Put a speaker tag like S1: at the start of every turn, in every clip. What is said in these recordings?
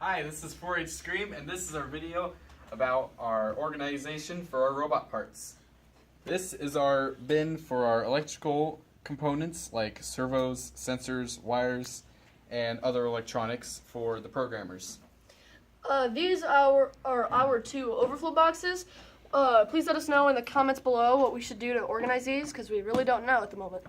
S1: Hi, this is 4-H Scream, and this is our video about our organization for our robot parts. This is our bin for our electrical components like servos, sensors, wires, and other electronics for the programmers.
S2: These are our two overflow boxes. Please let us know in the comments below what we should do to organize these, because we really don't know at the moment.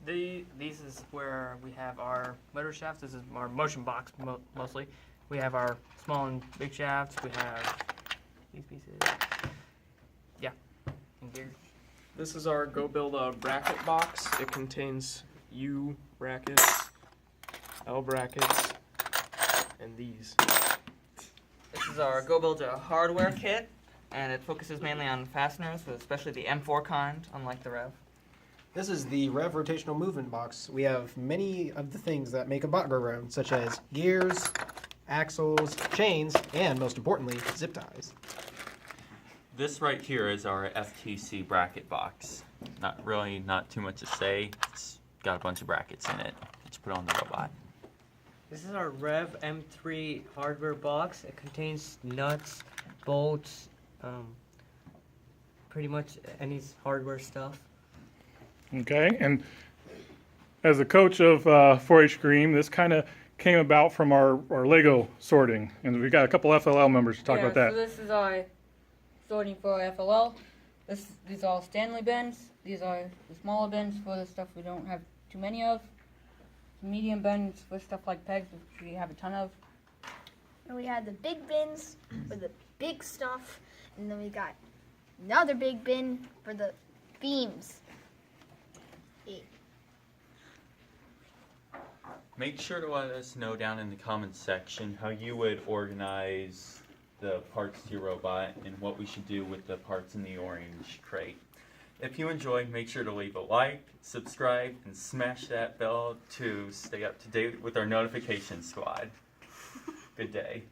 S3: These is where we have our motor shafts. This is our motion box mostly. We have our small and big shafts. We have these pieces. Yeah, and gears.
S4: This is our Go Build a bracket box. It contains U brackets, L brackets, and these.
S3: This is our Go Build a hardware kit, and it focuses mainly on fasteners, especially the M4 kind, unlike the Rev.
S5: This is the Rev rotational movement box. We have many of the things that make a bot go round, such as gears, axles, chains, and most importantly, zip ties.
S6: This right here is our FTC bracket box. Not too much to say. It's got a bunch of brackets in it that you put on the robot.
S7: This is our Rev M3 hardware box. It contains nuts, bolts, pretty much any hardware stuff.
S8: Okay, and as a coach of 4-H Scream, this kind of came about from our Lego sorting, and we got a couple FLL members to talk about that.
S9: So this is our sorting for FLL. These are all Stanley bins. These are the smaller bins for the stuff we don't have too many of. Medium bins for stuff like pegs, which we have a ton of.
S10: And we had the big bins for the big stuff, and then we got another big bin for the beams.
S6: Make sure to let us know down in the comments section how you would organize the parts to your robot and what we should do with the parts in the orange crate. If you enjoyed, make sure to leave a like, subscribe, and smash that bell to stay up to date with our notification squad. Good day.